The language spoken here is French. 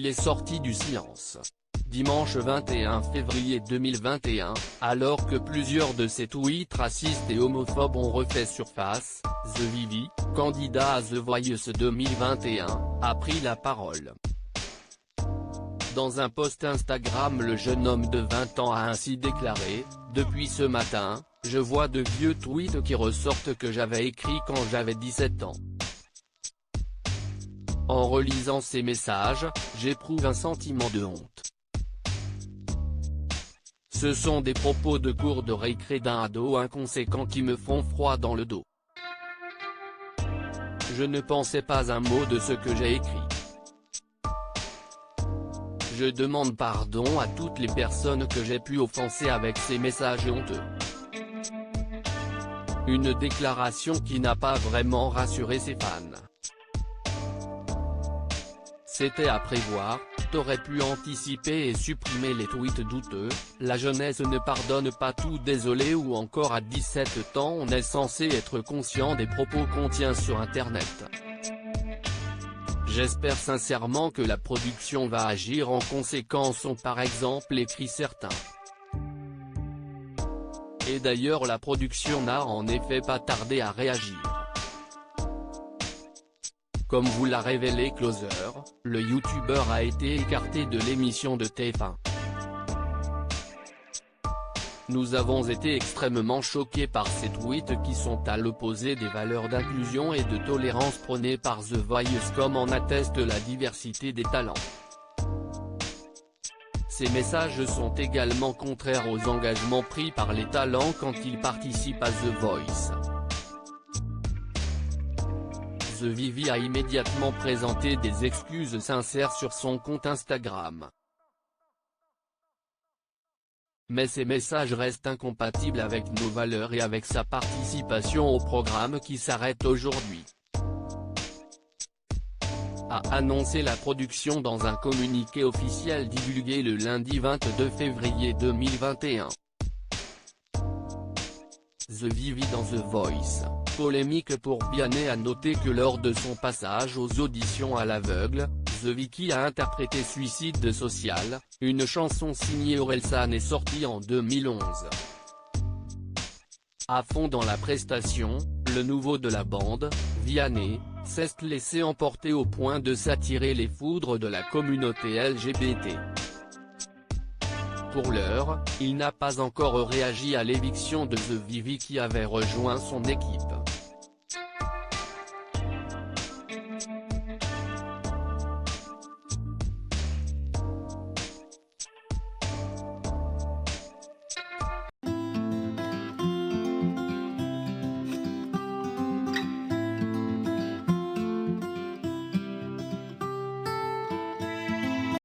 il est sorti du silence. Dimanche 21 février 2021, alors que plusieurs de ses tweets racistes et homophobes ont refait surface, The Vivi, candidat à The Voice 2021, a pris la parole. Dans un post Instagram, le jeune homme de 20 ans a ainsi déclaré « Depuis ce matin, je vois de vieux tweets qui ressortent que j'avais écrits quand j'avais 17 ans. En relisant ces messages, j'éprouve un sentiment de honte. Ce sont des propos de cours de récré d'un ado inconséquent qui me font froid dans le dos. Je ne pensais pas un mot de ce que j'ai écrit. Je demande pardon à toutes les personnes que j'ai pu offenser avec ces messages honteux. » Une déclaration qui n'a pas vraiment rassuré ses fans. C'était à prévoir, t'aurais pu anticiper et supprimer les tweets douteux, la jeunesse ne pardonne pas tout, désolé, ou encore à 17 ans on est censé être conscient des propos qu'on tient sur internet. J'espère sincèrement que la production va agir en conséquence, ont par exemple écrit certains. Et d'ailleurs la production n'a en effet pas tardé à réagir. Comme vous l'a révélé Closer, le youtubeur a été écarté de l'émission de TF1. Nous avons été extrêmement choqués par ces tweets qui sont à l'opposé des valeurs d'inclusion et de tolérance prônées par The Voice, comme en atteste la diversité des talents. Ces messages sont également contraires aux engagements pris par les talents quand ils participent à The Voice. The Vivi a immédiatement présenté des excuses sincères sur son compte Instagram. Mais ces messages restent incompatibles avec nos valeurs et avec sa participation au programme qui s'arrête aujourd'hui, a annoncé la production dans un communiqué officiel divulgué le lundi 22 février 2021. The Vivi dans The Voice, polémique pour Vianney. A noter que lors de son passage aux auditions à l'aveugle, The Vicky a interprété Suicide Social, une chanson signée Orelsan et sortie en 2011. À fond dans la prestation, le nouveau de la bande, Vianney, s'est laissé emporter au point de s'attirer les foudres de la communauté LGBT. Pour l'heure, il n'a pas encore réagi à l'éviction de The Vivi qui avait rejoint son équipe.